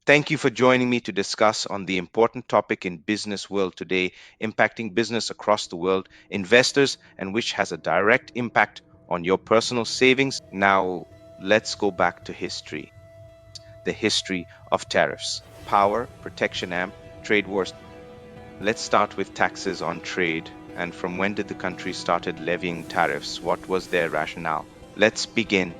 Thank you for joining me to discuss on the important topic in business world today, impacting business across the world, investors, and which has a direct impact on your personal savings. Now, let's go back to history. The history of tariffs, power, protectionism, trade wars. Let's start with taxes on trade. And from when did the country started levying tariffs? What was their rationale? Let's begin.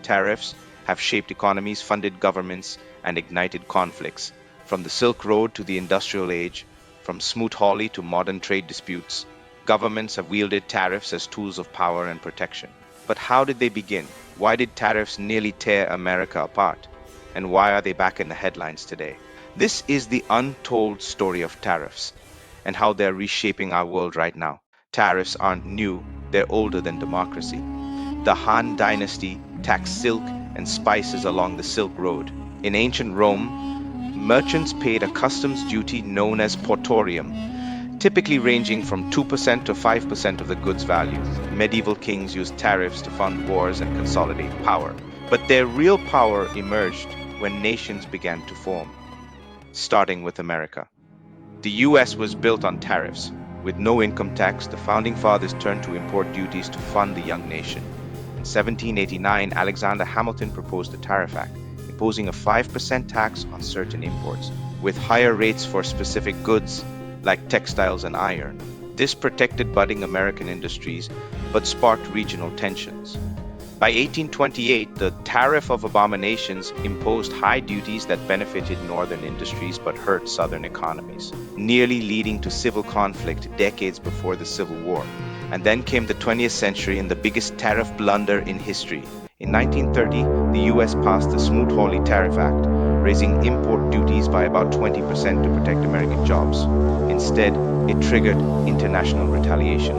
Tariffs have shaped economies, funded governments, and ignited conflicts. From the Silk Road to the Industrial Age, from Smoot-Hawley to modern trade disputes, governments have wielded tariffs as tools of power and protection. But how did they begin? Why did tariffs nearly tear America apart? And why are they back in the headlines today? This is the untold story of tariffs and how they're reshaping our world right now. Tariffs aren't new, they're older than democracy. The Han Dynasty taxed silk and spices along the Silk Road. In ancient Rome, merchants paid a customs duty known as portorium, typically ranging from 2% to 5% of the goods value. Medieval kings used tariffs to fund wars and consolidate power. But their real power emerged when nations began to form, starting with America. The US was built on tariffs. With no income tax, the founding fathers turned to import duties to fund the young nation. In 1789, Alexander Hamilton proposed the Tariff Act, imposing a 5% tax on certain imports, with higher rates for specific goods like textiles and iron. This protected budding American industries, but sparked regional tensions. By 1828, the Tariff of Abominations imposed high duties that benefited northern industries but hurt southern economies, nearly leading to civil conflict decades before the Civil War. And then came the 20th century and the biggest tariff blunder in history. In 1930, the US passed the Smoot-Hawley Tariff Act, raising import duties by about 20% to protect American jobs. Instead, it triggered international retaliation,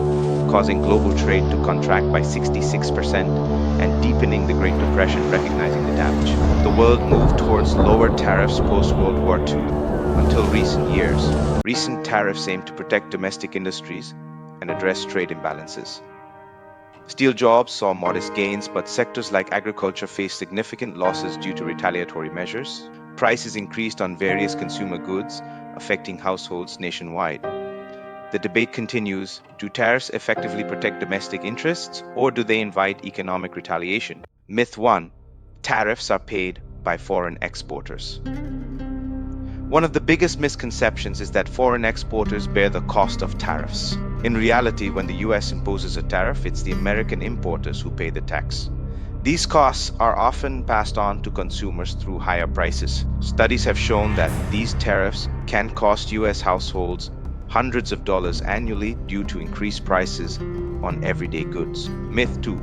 causing global trade to contract by 66% and deepening the Great Depression, recognizing the damage. The world moved towards lower tariffs post-World War II until recent years. Recent tariffs aim to protect domestic industries and address trade imbalances. Steel jobs saw modest gains, but sectors like agriculture faced significant losses due to retaliatory measures. Prices increased on various consumer goods, affecting households nationwide. The debate continues: do tariffs effectively protect domestic interests, or do they invite economic retaliation? Myth 1: tariffs are paid by foreign exporters. One of the biggest misconceptions is that foreign exporters bear the cost of tariffs. In reality, when the US imposes a tariff, it's the American importers who pay the tax. These costs are often passed on to consumers through higher prices. Studies have shown that these tariffs can cost US households hundreds of dollars annually due to increased prices on everyday goods. Myth 2: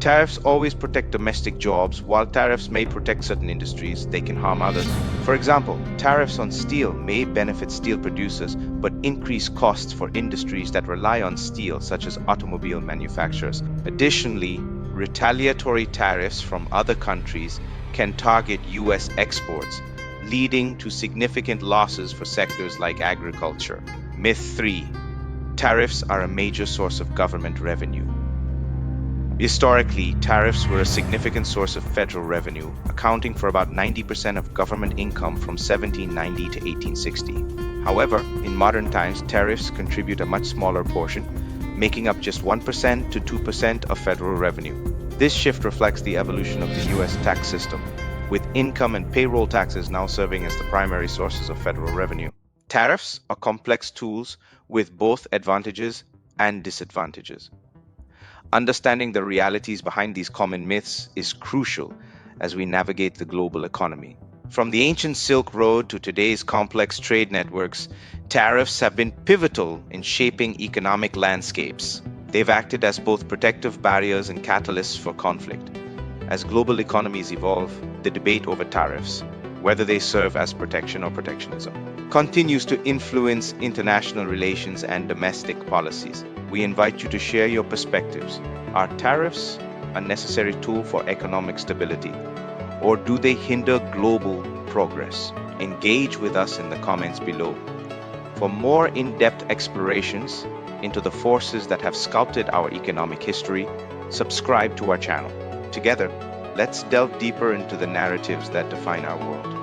tariffs always protect domestic jobs. While tariffs may protect certain industries, they can harm others. For example, tariffs on steel may benefit steel producers but increase costs for industries that rely on steel, such as automobile manufacturers. Additionally, retaliatory tariffs from other countries can target US exports, leading to significant losses for sectors like agriculture. Myth 3: tariffs are a major source of government revenue. Historically, tariffs were a significant source of federal revenue, accounting for about 90% of government income from 1790 to 1860. However, in modern times, tariffs contribute a much smaller portion, making up just 1% to 2% of federal revenue. This shift reflects the evolution of the US tax system, with income and payroll taxes now serving as the primary sources of federal revenue. Tariffs are complex tools with both advantages and disadvantages. Understanding the realities behind these common myths is crucial as we navigate the global economy. From the ancient Silk Road to today's complex trade networks, tariffs have been pivotal in shaping economic landscapes. They've acted as both protective barriers and catalysts for conflict. As global economies evolve, the debate over tariffs, whether they serve as protection or protectionism, continues to influence international relations and domestic policies. We invite you to share your perspectives. Are tariffs a necessary tool for economic stability, or do they hinder global progress? Engage with us in the comments below. For more in-depth explorations into the forces that have sculpted our economic history, subscribe to our channel. Together, let's delve deeper into the narratives that define our world.